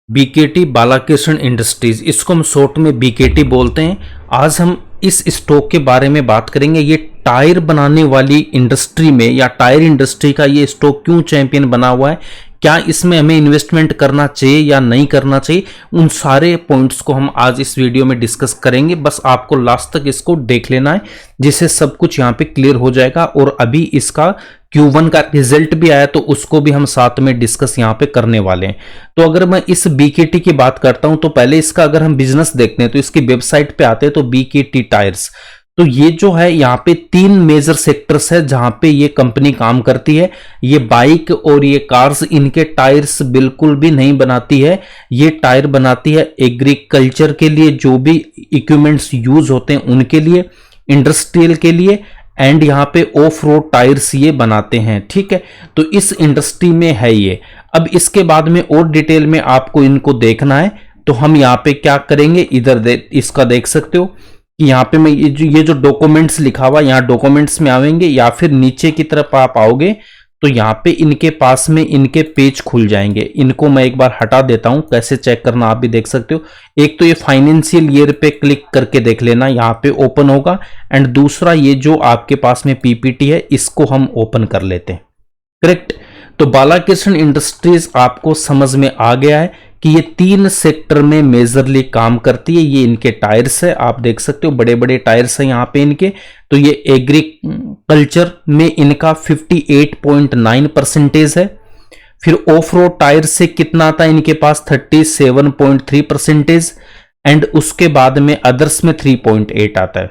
BKT Balakrishna industries, इसको हम short में बीकेटी बोलते हैं। आज हम इस स्टॉक के बारे में बात करेंगे। ये टायर बनाने वाली इंडस्ट्री में या टायर इंडस्ट्री का ये स्टॉक क्यों चैंपियन बना हुआ है, क्या इसमें हमें इन्वेस्टमेंट करना चाहिए या नहीं करना चाहिए, उन सारे पॉइंट्स को हम आज इस वीडियो में डिस्कस करेंगे। बस आपको लास्ट तक इसको देख लेना है, जिससे सब कुछ यहाँ पे क्लियर हो जाएगा। और अभी इसका Q1 का रिजल्ट भी आया तो उसको भी हम साथ में डिस्कस यहाँ पे करने वाले हैं। तो अगर मैं इस बीकेटी की बात करता हूं तो पहले इसका अगर हम बिजनेस देखते हैं तो इसकी वेबसाइट पे आते हैं तो बीकेटी टायर्स, तो ये जो है यहाँ पे 3 मेजर सेक्टर्स है जहां पे ये कंपनी काम करती है। ये बाइक और ये कार्स, इनके टायर्स बिल्कुल भी नहीं बनाती है। ये टायर बनाती है एग्रीकल्चर के लिए, जो भी इक्विपमेंट्स यूज होते हैं उनके लिए, इंडस्ट्रियल के लिए, एंड यहाँ पे ऑफ रोड टायर्स ये बनाते हैं। ठीक है, तो इस इंडस्ट्री में है ये। अब इसके बाद में और डिटेल में आपको इनको देखना है तो हम यहाँ पे क्या करेंगे, इधर इसका देख सकते हो कि यहाँ पे मैं ये जो डॉक्यूमेंट्स लिखा हुआ, यहाँ डॉक्यूमेंट्स में आवेंगे या फिर नीचे की तरफ आप आओगे तो यहाँ पे इनके पास में इनके पेज खुल जाएंगे। इनको मैं एक बार हटा देता हूं, कैसे चेक करना आप भी देख सकते हो। एक तो ये फाइनेंशियल ईयर पे क्लिक करके देख लेना, यहाँ पे ओपन होगा। एंड दूसरा ये जो आपके पास में पीपीटी है इसको हम ओपन कर लेते हैं। करेक्ट, तो बालाकृष्ण इंडस्ट्रीज आपको समझ में आ गया है कि ये 3 सेक्टर में मेजरली काम करती है। ये इनके टायर्स है, आप देख सकते हो बड़े बड़े टायर्स हैं यहाँ पे इनके। तो ये एग्रीकल्चर में इनका 58.9% है। फिर ऑफ रोड टायर से कितना आता है इनके पास, 37.3%। एंड उसके बाद में अदर्स में 3.8 आता है।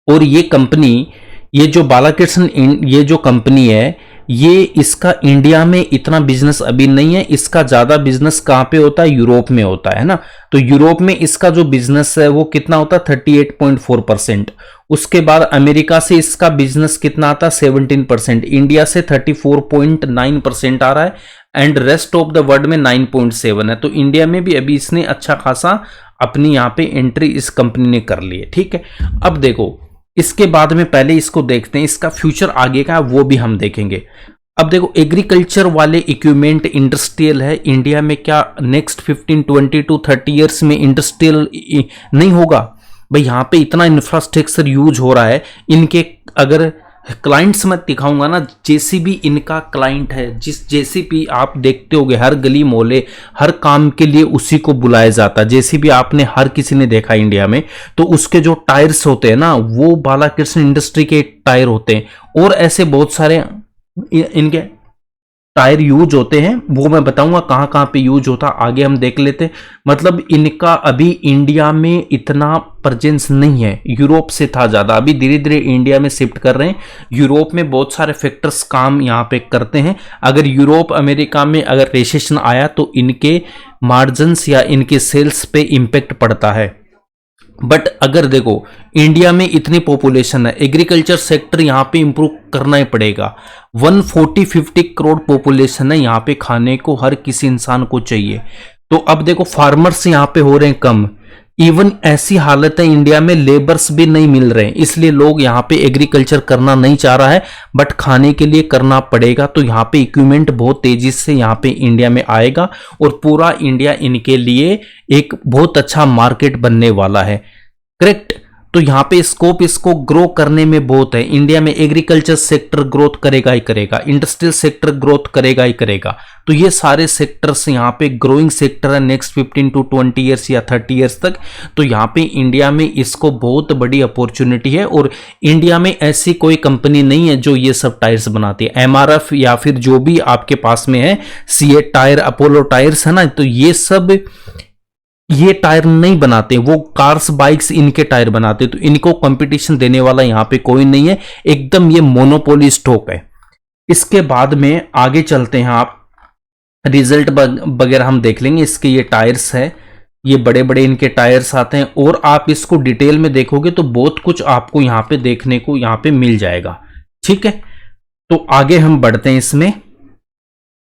और ये कंपनी, ये जो बालाकृष्ण ये जो कंपनी है, ये इसका इंडिया में इतना बिजनेस अभी नहीं है। इसका ज्यादा बिजनेस कहां पे होता है, यूरोप में होता है ना। तो यूरोप में इसका जो बिजनेस है वो कितना होता है, 38.4%। उसके बाद अमेरिका से इसका बिजनेस कितना आता है, 17%। इंडिया से 34.9% आ रहा है। And rest of the world में 9.7 है। तो इंडिया में भी अभी इसने अच्छा खासा अपनी यहाँ पे एंट्री इस कंपनी ने कर ली है। ठीक है, अब देखो इसके बाद में पहले इसको देखते हैं, इसका फ्यूचर आगे का वो भी हम देखेंगे। अब देखो एग्रीकल्चर वाले इक्विपमेंट इंडस्ट्रियल है, इंडिया में क्या नेक्स्ट 15, 20 टू 30 ईयर्स में इंडस्ट्रियल नहीं होगा भाई। यहाँ पे इतना इंफ्रास्ट्रक्चर यूज हो रहा है। इनके अगर क्लाइंट्स मैं दिखाऊंगा ना, जेसीबी इनका क्लाइंट है। जिस जेसीबी आप देखते होगे हर गली मोहल्ले, हर काम के लिए उसी को बुलाया जाता है। जेसीबी आपने हर किसी ने देखा इंडिया में। तो उसके जो टायर्स होते हैं ना, वो बालाकृष्ण इंडस्ट्री के टायर होते हैं। और ऐसे बहुत सारे इनके टायर यूज होते हैं, वो मैं बताऊंगा कहां कहां पे यूज होता, आगे हम देख लेते हैं। मतलब इनका अभी इंडिया में इतना प्रेजेंस नहीं है, यूरोप से था ज्यादा। अभी धीरे धीरे इंडिया में शिफ्ट कर रहे हैं। यूरोप में बहुत सारे फैक्टर्स काम यहाँ पे करते हैं। अगर यूरोप अमेरिका में अगर रिसेशन आया तो इनके मार्जिन्स या इनके सेल्स पे इंपैक्ट पड़ता है। बट अगर देखो इंडिया में इतनी पॉपुलेशन है, एग्रीकल्चर सेक्टर यहाँ पे इंप्रूव करना ही पड़ेगा। 140-50 करोड़ पॉपुलेशन है यहाँ पे, खाने को हर किसी इंसान को चाहिए। तो अब देखो फार्मर्स यहाँ पे हो रहे हैं कम। इवन ऐसी हालत है इंडिया में लेबर्स भी नहीं मिल रहे हैं, इसलिए लोग यहाँ पे एग्रीकल्चर करना नहीं चाह रहा है। बट खाने के लिए करना पड़ेगा। तो यहाँ पे इक्विपमेंट बहुत तेजी से यहाँ पे इंडिया में आएगा और पूरा इंडिया इनके लिए एक बहुत अच्छा मार्केट बनने वाला है। करेक्ट, तो यहाँ पे स्कोप इसको ग्रो करने में बहुत है। इंडिया में एग्रीकल्चर सेक्टर ग्रोथ करेगा ही करेगा, इंडस्ट्रियल सेक्टर ग्रोथ करेगा ही करेगा। तो ये सारे सेक्टर्स यहाँ पे ग्रोइंग सेक्टर है नेक्स्ट 15 टू 20 ईयर्स या 30 ईयर्स तक। तो यहाँ पे इंडिया में इसको बहुत बड़ी अपॉर्चुनिटी है। और इंडिया में ऐसी कोई कंपनी नहीं है जो ये सब टायर्स बनाती है। एमआरएफ या फिर जो भी आपके पास में है, सीएट टायर, अपोलो टायर्स है ना, तो ये टायर नहीं बनाते, वो कार्स बाइक्स इनके टायर बनाते। तो इनको कंपटीशन देने वाला यहां पे कोई नहीं है, एकदम ये मोनोपोली स्टॉक है। इसके बाद में आगे चलते हैं, आप रिजल्ट वगैरह हम देख लेंगे। इसके ये टायर्स है, ये बड़े बड़े इनके टायर्स आते हैं। और आप इसको डिटेल में देखोगे तो बहुत कुछ आपको यहां पे देखने को यहां पे मिल जाएगा। ठीक है, तो आगे हम बढ़ते हैं इसमें।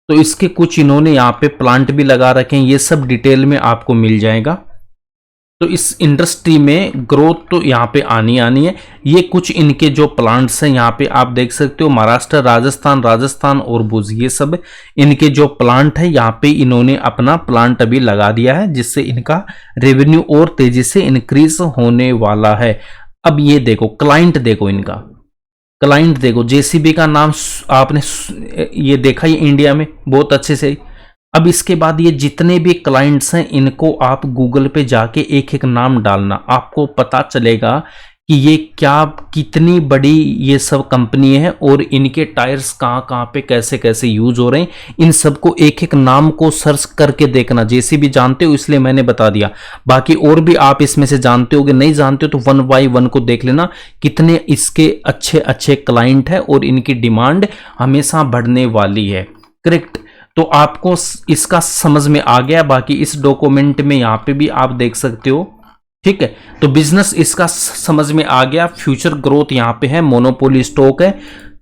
तो इसके कुछ इन्होंने यहाँ पे प्लांट भी लगा रखे हैं, ये सब डिटेल में आपको मिल जाएगा। तो इस इंडस्ट्री में ग्रोथ तो यहाँ पे आनी है। ये कुछ इनके जो प्लांट्स हैं यहाँ पे आप देख सकते हो, महाराष्ट्र, राजस्थान और भुज, ये सब इनके जो प्लांट है यहाँ पे इन्होंने अपना प्लांट अभी लगा दिया है, जिससे इनका रेवेन्यू और तेजी से इंक्रीज होने वाला है। अब ये देखो क्लाइंट, देखो इनका क्लाइंट, देखो जेसीबी का नाम आपने ये देखा ही इंडिया में बहुत अच्छे से। अब इसके बाद ये जितने भी क्लाइंट्स हैं इनको आप गूगल पे जाके एक एक नाम डालना, आपको पता चलेगा कि ये क्या, कितनी बड़ी ये सब कंपनी है और इनके टायर्स कहाँ कहाँ पे कैसे कैसे यूज हो रहे हैं। इन सबको एक एक नाम को सर्च करके देखना। जैसे भी जानते हो इसलिए मैंने बता दिया, बाकी और भी आप इसमें से जानते होगे, नहीं जानते हो तो 1 बाय 1 को देख लेना, कितने इसके अच्छे अच्छे क्लाइंट है और इनकी डिमांड हमेशा बढ़ने वाली है। करेक्ट, तो आपको इसका समझ में आ गया। बाकी इस डॉक्यूमेंट में यहाँ पे भी आप देख सकते हो, ठीक है। तो बिजनेस इसका समझ में आ गया, फ्यूचर ग्रोथ यहाँ पे है, मोनोपोली स्टॉक है,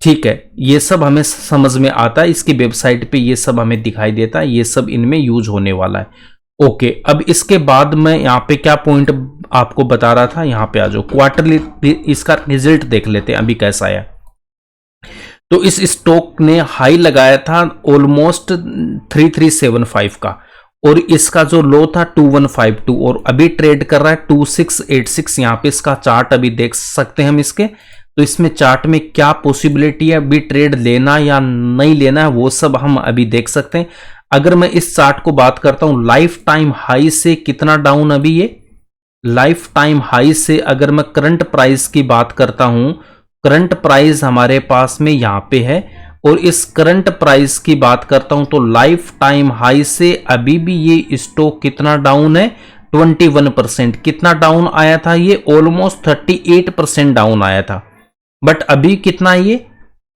ठीक है, ये सब हमें समझ में आता है। इसकी वेबसाइट पे ये सब हमें दिखाई देता है, ये सब इनमें यूज होने वाला है। ओके, अब इसके बाद मैं यहाँ पे क्या पॉइंट आपको बता रहा था, यहाँ पे आ जाओ, क्वार्टरली इसका रिजल्ट देख लेते हैं अभी कैसा आया। तो इस स्टॉक ने हाई लगाया था ऑलमोस्ट 3375 का, और इसका जो लो था 2152, और अभी ट्रेड कर रहा है 2686। यहाँ पे इसका चार्ट अभी देख सकते हैं हम इसके। तो इसमें चार्ट में क्या पॉसिबिलिटी है अभी ट्रेड लेना या नहीं लेना है, वो सब हम अभी देख सकते हैं। अगर मैं इस चार्ट को बात करता हूं, लाइफ टाइम हाई से कितना डाउन अभी ये, लाइफ टाइम हाई से अगर मैं करंट प्राइस की बात करता हूं, करंट प्राइस हमारे पास में यहां पे है, और इस करंट प्राइस की बात करता हूं तो लाइफ टाइम हाई से अभी भी ये स्टॉक कितना डाउन है, 21%। कितना डाउन आया था ये, ऑलमोस्ट 38% डाउन आया था, बट अभी कितना ये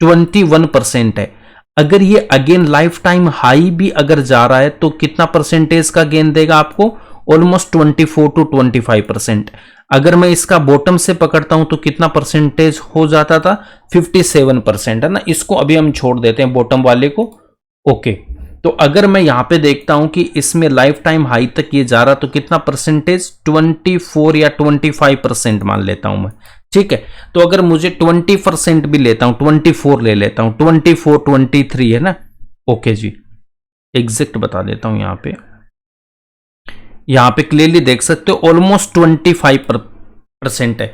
21% है। अगर ये अगेन लाइफ टाइम हाई भी अगर जा रहा है तो कितना परसेंटेज का गेन देगा आपको, ऑलमोस्ट 24 to 25%। अगर मैं इसका बॉटम से पकड़ता हूं तो कितना परसेंटेज हो जाता था, 57% है ना। इसको अभी हम छोड़ देते हैं बॉटम वाले को। ओके, तो अगर मैं यहां पे देखता हूं कि इसमें लाइफ टाइम हाई तक ये जा रहा तो कितना परसेंटेज, 24 या 25% मान लेता हूं मैं, ठीक है। तो अगर मुझे 20% भी लेता हूं, 24 ले लेता हूं, 24 23 है ना। ओके जी, एग्जैक्ट बता देता हूं, यहां पे क्लियरली देख सकते हो ऑलमोस्ट 25% है।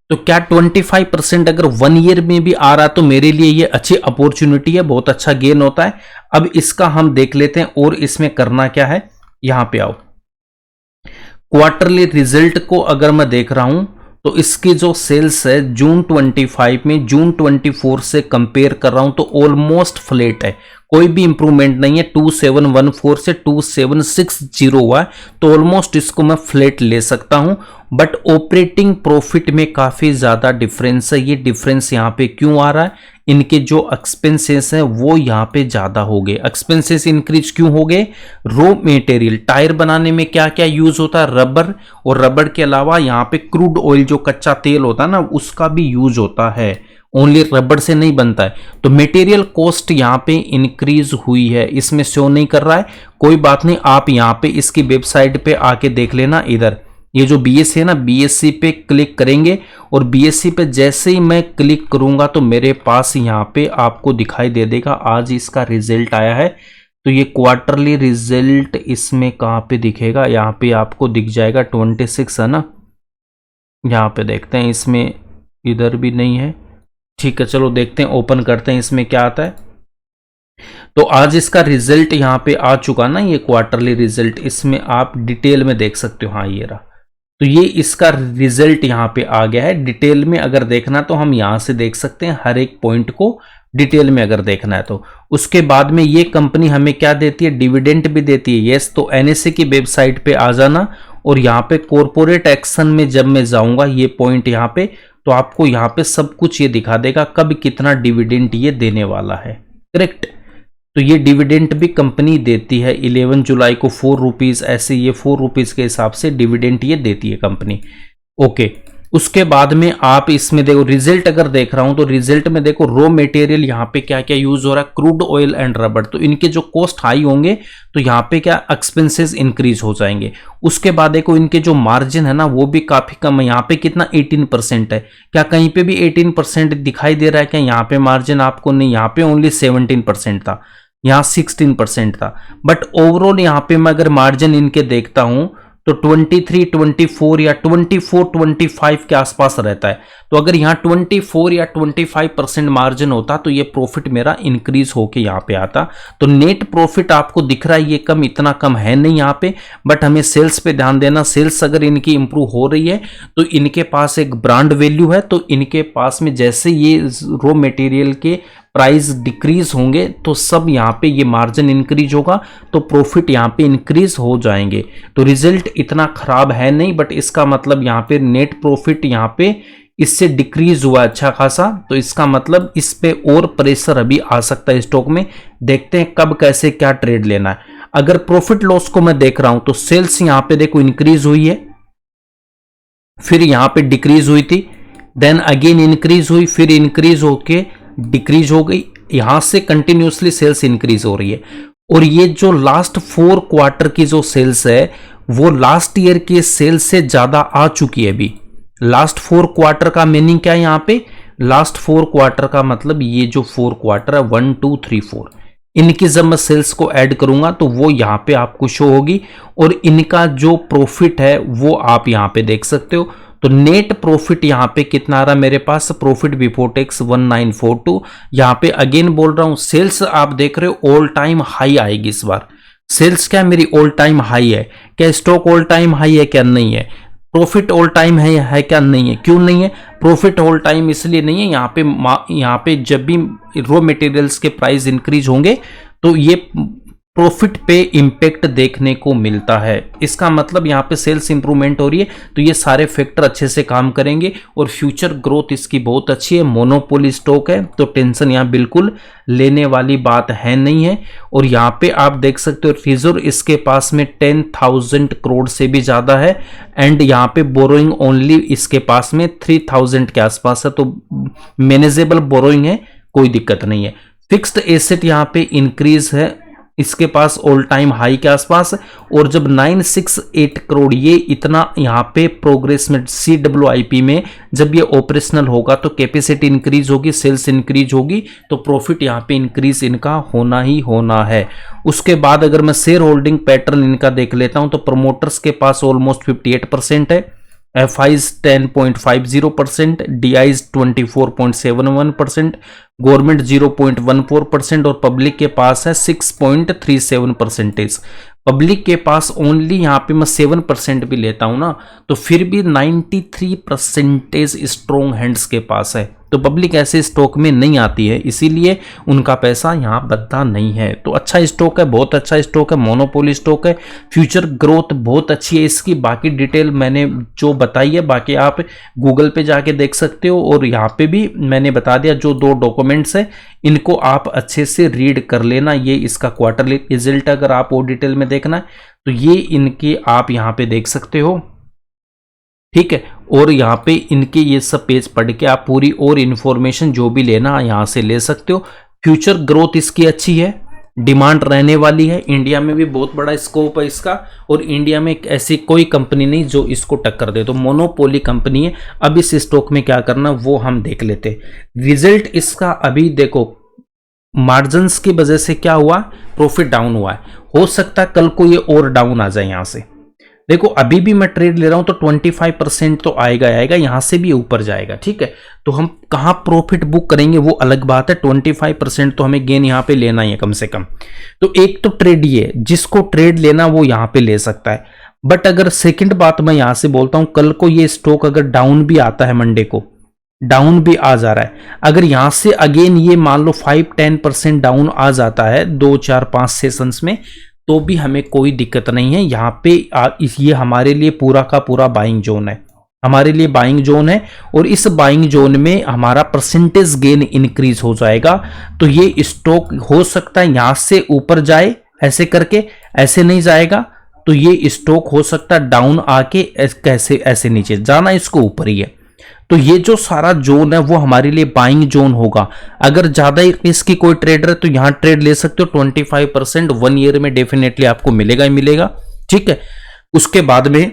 तो क्या 25% अगर 1 ईयर में भी आ रहा तो मेरे लिए ये अच्छी अपॉर्चुनिटी है, बहुत अच्छा गेन होता है। अब इसका हम देख लेते हैं और इसमें करना क्या है। यहां पे आओ, क्वार्टरली रिजल्ट को अगर मैं देख रहा हूं तो इसकी जो सेल्स है जून 25 में जून 24 से कंपेयर कर रहा हूं तो ऑलमोस्ट फ्लैट है, कोई भी इंप्रूवमेंट नहीं है। 2714 से 2760 हुआ है, तो ऑलमोस्ट इसको मैं फ्लैट ले सकता हूं। बट ऑपरेटिंग प्रॉफिट में काफी ज्यादा डिफरेंस है। ये डिफरेंस यहां पे क्यों आ रहा है, इनके जो एक्सपेंसेस हैं वो यहां पे ज्यादा हो गए। एक्सपेंसेस इंक्रीज क्यों हो गए, रॉ मटेरियल, टायर बनाने में क्या क्या यूज होता है, रबर, और रबर के अलावा यहां पे क्रूड ऑयल जो कच्चा तेल होता है ना, उसका भी यूज होता है, ओनली रबर से नहीं बनता है। तो मटेरियल कॉस्ट यहाँ पे इंक्रीज हुई है, इसमें शो नहीं कर रहा है, कोई बात नहीं, आप यहाँ पे इसकी वेबसाइट पे आके देख लेना। इधर ये जो बीएससी है ना, बीएससी पे क्लिक करेंगे, और बीएससी पे जैसे ही मैं क्लिक करूंगा तो मेरे पास यहाँ पे आपको दिखाई दे देगा आज इसका रिजल्ट आया है। तो ये क्वार्टरली रिजल्ट इसमें कहाँ पे दिखेगा, यहाँ पे आपको दिख जाएगा 26 है ना। यहाँ पे देखते हैं, इसमें इधर भी नहीं है, ठीक है, चलो देखते हैं, ओपन करते हैं इसमें क्या आता है। तो आज इसका रिजल्ट यहाँ पे आ चुका ना, ये क्वार्टरली रिजल्ट, इसमें आप डिटेल में देख सकते हो। हाँ ये रहा, तो ये इसका रिजल्ट यहाँ पे आ गया है। डिटेल में अगर देखना तो हम यहाँ से देख सकते हैं, हर एक पॉइंट को डिटेल में अगर देखना है तो। उसके बाद में ये कंपनी हमें क्या देती है, डिविडेंड भी देती है। यस, तो एनएसए की वेबसाइट पे आ जाना, और यहाँ पे कॉर्पोरेट एक्शन में जब मैं जाऊंगा ये पॉइंट यहाँ पे, तो आपको यहाँ पे सब कुछ ये दिखा देगा कब कितना डिविडेंड ये देने वाला है। करेक्ट, तो ये डिविडेंड भी कंपनी देती है 11 जुलाई को 4 रुपीज, ऐसे ये 4 रुपीज के हिसाब से डिविडेंड ये देती है कंपनी। ओके, उसके बाद में आप इसमें देखो रिजल्ट अगर देख रहा हूं तो रिजल्ट में देखो रॉ मटेरियल यहाँ पे क्या क्या यूज हो रहा है, क्रूड ऑयल एंड रबर, तो इनके जो कॉस्ट हाई होंगे तो यहाँ पे क्या एक्सपेंसेस इंक्रीज हो जाएंगे। उसके बाद देखो इनके जो मार्जिन है ना वो भी काफी कम है, यहाँ पे कितना 18% है, क्या कहीं पे भी 18% दिखाई दे रहा है क्या यहाँ पे मार्जिन आपको? नहीं, यहाँ पे ओनली 17% था, यहाँ 16% था। बट ओवरऑल यहाँ पे मैं अगर मार्जिन इनके देखता हूं तो 23, 24 या 24, 25 के आसपास रहता है। तो अगर यहाँ 24 या 25% मार्जिन होता तो ये प्रॉफिट मेरा इंक्रीज होके यहाँ पे आता। तो नेट प्रॉफिट आपको दिख रहा है ये कम, इतना कम है नहीं यहाँ पे, बट हमें सेल्स पे ध्यान देना। सेल्स अगर इनकी इंप्रूव हो रही है तो इनके पास एक ब्रांड वैल्यू है, तो इनके पास में जैसे ये रॉ मटेरियल के प्राइस डिक्रीज होंगे तो सब यहाँ पे ये मार्जिन इंक्रीज होगा, तो प्रॉफिट यहाँ पे इंक्रीज हो जाएंगे। तो रिजल्ट इतना खराब है नहीं, बट इसका मतलब यहाँ पे नेट प्रॉफिट यहाँ पे इससे डिक्रीज हुआ अच्छा खासा, तो इसका मतलब इस पे और प्रेशर अभी आ सकता है स्टॉक में। देखते हैं कब कैसे क्या ट्रेड लेना है। अगर प्रॉफिट लॉस को मैं देख रहा हूं तो सेल्स यहां पे देखो इंक्रीज हुई है, फिर यहां पे डिक्रीज हुई थी, देन अगेन इंक्रीज हुई, फिर इंक्रीज होके डिक्रीज हो गई, यहां से कंटिन्यूसली सेल्स इंक्रीज हो रही है। और ये जो लास्ट 4 क्वार्टर की जो सेल्स है वो लास्ट ईयर के सेल्स से ज्यादा आ चुकी है अभी। लास्ट 4 क्वार्टर का मीनिंग क्या है यहाँ पे? लास्ट 4 क्वार्टर का मतलब ये जो 4 क्वार्टर है 1, 2, 3, 4, इनकी जब मैं सेल्स को ऐड करूंगा तो वो यहाँ पे आपको शो होगी, और इनका जो प्रॉफिट है वो आप यहाँ पे देख सकते हो। तो नेट प्रॉफिट यहाँ पे कितना आ रहा है मेरे पास? Profit before tax 1942। यहाँ पे अगेन बोल रहा हूं सेल्स आप देख रहे हो ऑल टाइम हाई आएगी इस बार। सेल्स क्या मेरी ऑल टाइम हाई है? क्या स्टॉक ऑल टाइम हाई है क्या? नहीं है। प्रॉफिट ऑल टाइम है क्या? नहीं है। क्यों नहीं है? प्रॉफिट ऑल टाइम इसलिए नहीं है, यहाँ पे जब भी रॉ मटेरियल्स के प्राइस इंक्रीज होंगे तो ये प्रॉफिट पे इंपैक्ट देखने को मिलता है। इसका मतलब यहाँ पे सेल्स इंप्रूवमेंट हो रही है, तो ये सारे फैक्टर अच्छे से काम करेंगे और फ्यूचर ग्रोथ इसकी बहुत अच्छी है। मोनोपोली स्टॉक है तो टेंशन यहाँ बिल्कुल लेने वाली बात है नहीं है। और यहाँ पे आप देख सकते हो रिजर्व इसके पास में 10,000 करोड़ से भी ज्यादा है, एंड यहाँ पे बोरोइंग ओनली इसके पास में 3,000 के आसपास है, तो मैनेजेबल बोरोइंग है, कोई दिक्कत नहीं है। फिक्स्ड एसेट यहाँ पे इंक्रीज है इसके पास ऑल टाइम हाई के आसपास, और जब 968 करोड़ ये इतना यहाँ पे प्रोग्रेस में CWIP में जब ये ऑपरेशनल होगा तो कैपेसिटी इंक्रीज होगी, सेल्स इंक्रीज होगी, तो प्रॉफिट यहाँ पे इंक्रीज इनका होना ही होना है। उसके बाद अगर मैं शेयर होल्डिंग पैटर्न इनका देख लेता हूं तो प्रमोटर्स के पास ऑलमोस्ट 58% है, FIs 10.50%, DIs 24.71%, गवर्नमेंट 0.14% और पब्लिक के पास है 6.37%। पब्लिक के पास ओनली यहाँ पे मैं 7% भी लेता हूं ना तो फिर भी 93% स्ट्रॉन्ग हैंड्स के पास है, तो पब्लिक ऐसे स्टॉक में नहीं आती है, इसीलिए उनका पैसा यहाँ बनता नहीं है। तो अच्छा स्टॉक है, बहुत अच्छा स्टॉक है, मोनोपोली स्टॉक है, फ्यूचर ग्रोथ बहुत अच्छी है इसकी। बाकी डिटेल मैंने जो बताई है बाकी आप गूगल पे जाके देख सकते हो, और यहाँ पे भी मैंने बता दिया जो 2 डॉक्यूमेंट्स है इनको आप अच्छे से रीड कर लेना। ये इसका क्वार्टरली रिजल्ट अगर आप वो डिटेल में देखना है तो ये इनके आप यहाँ पे देख सकते हो, ठीक है। और यहाँ पे इनके ये सब पेज पढ़ के आप पूरी और इन्फॉर्मेशन जो भी लेना यहाँ से ले सकते हो। फ्यूचर ग्रोथ इसकी अच्छी है, डिमांड रहने वाली है, इंडिया में भी बहुत बड़ा स्कोप है इसका, और इंडिया में एक ऐसी कोई कंपनी नहीं जो इसको टक्कर दे, तो मोनोपोली कंपनी है। अब इस स्टॉक में क्या करना वो हम देख लेते। रिजल्ट इसका अभी देखो मार्जिन्स की वजह से क्या हुआ, प्रॉफिट डाउन हुआ है, हो सकता है कल को ये और डाउन आ जाए। यहां से देखो अभी भी मैं ट्रेड ले रहा हूं तो 25% तो आएगा, यहां से भी ऊपर जाएगा, ठीक है। तो हम कहां प्रॉफिट बुक करेंगे वो अलग बात है, 25% तो हमें गेन यहां पे लेना ही है कम से कम। तो एक तो ट्रेड ये, जिसको ट्रेड लेना वो यहां पे ले सकता है। बट अगर सेकंड बात मैं यहां से बोलता हूं, कल को ये स्टॉक अगर डाउन भी आता है, मंडे को डाउन भी आ जा रहा है, अगर यहां से अगेन ये मान लो 5-10% डाउन आ जाता है 2, 4, 5 सेशंस में, तो भी हमें कोई दिक्कत नहीं है। यहाँ पे ये हमारे लिए पूरा का पूरा बाइंग जोन है, हमारे लिए बाइंग जोन है, और इस बाइंग जोन में हमारा परसेंटेज गेन इंक्रीज हो जाएगा। तो ये स्टॉक हो सकता है यहां से ऊपर जाए ऐसे करके, ऐसे नहीं जाएगा, तो ये स्टॉक हो सकता है डाउन आके कैसे ऐसे नीचे जाना, इसको ऊपर ही है। तो ये जो सारा जोन है वो हमारे लिए बाइंग जोन होगा। अगर ज्यादा इसकी कोई ट्रेडर है तो यहां ट्रेड ले सकते हो, 25% 1 ईयर में डेफिनेटली आपको मिलेगा ही मिलेगा। ठीक है, उसके बाद में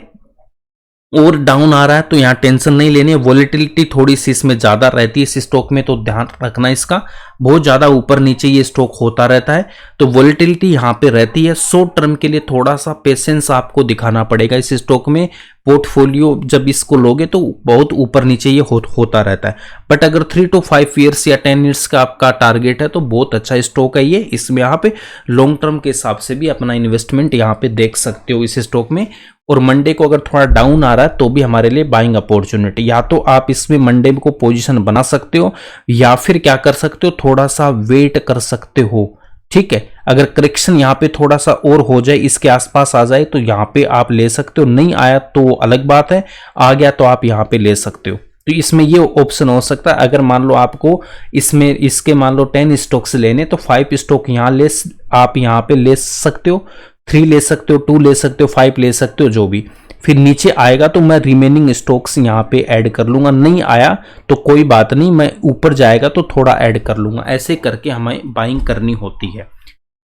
और डाउन आ रहा है तो यहां टेंशन नहीं लेनी है। वॉलेटिलिटी थोड़ी सी इसमें ज्यादा रहती है इस स्टॉक में, तो ध्यान रखना इसका, बहुत ज्यादा ऊपर नीचे ये स्टॉक होता रहता है, तो वॉलेटिलिटी यहां पे रहती है। शॉर्ट टर्म के लिए थोड़ा सा पेशेंस आपको दिखाना पड़ेगा इस स्टॉक में। पोर्टफोलियो जब इसको लोगे तो बहुत ऊपर नीचे ये होता रहता है, बट अगर 3 to 5 ईयर्स या 10 ईयर्स का आपका टारगेट है तो बहुत अच्छा स्टॉक है ये। इसमें यहाँ पे लॉन्ग टर्म के हिसाब से भी अपना इन्वेस्टमेंट यहाँ पे देख सकते हो इस स्टॉक में। और मंडे को अगर थोड़ा डाउन आ रहा है तो भी हमारे लिए बाइंग अपॉर्चुनिटी, या तो आप इसमें मंडे को पोजीशन बना सकते हो या फिर क्या कर सकते हो, थोड़ा सा वेट कर सकते हो। ठीक है, अगर करेक्शन यहाँ पे थोड़ा सा और हो जाए, इसके आसपास आ जाए तो यहाँ पे आप ले सकते हो, नहीं आया तो अलग बात है, आ गया तो आप यहाँ पे ले सकते हो। तो इसमें ये ऑप्शन हो सकता है, अगर मान लो आपको इसमें इसके मान लो 10 स्टॉक्स लेने तो 5 स्टॉक यहाँ आप यहाँ पे ले सकते हो, 3 ले सकते हो, 2 ले सकते हो, 5 ले सकते हो, जो भी। फिर नीचे आएगा तो मैं रिमेनिंग स्टॉक्स यहाँ पे ऐड कर लूंगा, नहीं आया तो कोई बात नहीं, मैं ऊपर जाएगा तो थोड़ा ऐड कर लूंगा। ऐसे करके हमें बाइंग करनी होती है।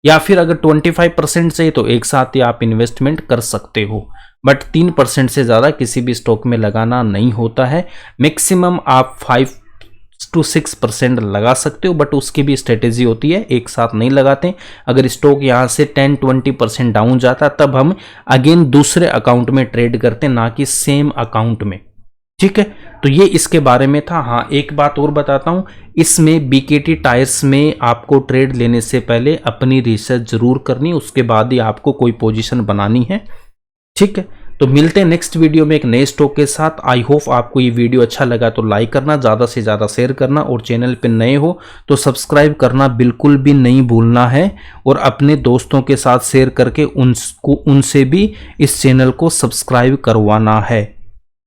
या फिर अगर 25% से तो एक साथ ही आप इन्वेस्टमेंट कर सकते हो, बट 3% से ज्यादा किसी भी स्टॉक में लगाना नहीं होता है। मैक्सिमम आप 5 to 6% लगा सकते हो, बट उसकी भी स्ट्रेटेजी होती है, एक साथ नहीं लगाते। अगर स्टॉक यहाँ से 10-20% डाउन जाता तब हम अगेन दूसरे अकाउंट में ट्रेड करते, ना कि सेम अकाउंट में। ठीक है, तो ये इसके बारे में था। हाँ, एक बात और बताता हूं, इसमें बीकेटी टायर्स में आपको ट्रेड लेने से पहले अपनी रिसर्च जरूर करनी, उसके बाद ही आपको कोई पोजीशन बनानी है। ठीक है, तो मिलते हैं नेक्स्ट वीडियो में एक नए स्टॉक के साथ। आई होप आपको ये वीडियो अच्छा लगा तो लाइक करना, ज़्यादा से ज़्यादा शेयर करना, और चैनल पे नए हो तो सब्सक्राइब करना बिल्कुल भी नहीं भूलना है, और अपने दोस्तों के साथ शेयर करके उनसे भी इस चैनल को सब्सक्राइब करवाना है।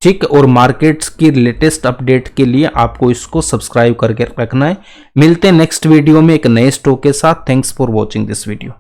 ठीक, और मार्केट्स की लेटेस्ट अपडेट के लिए आपको इसको सब्सक्राइब करके रखना है। मिलते हैं नेक्स्ट वीडियो में एक नए स्टॉक के साथ। Thanks for watching this video.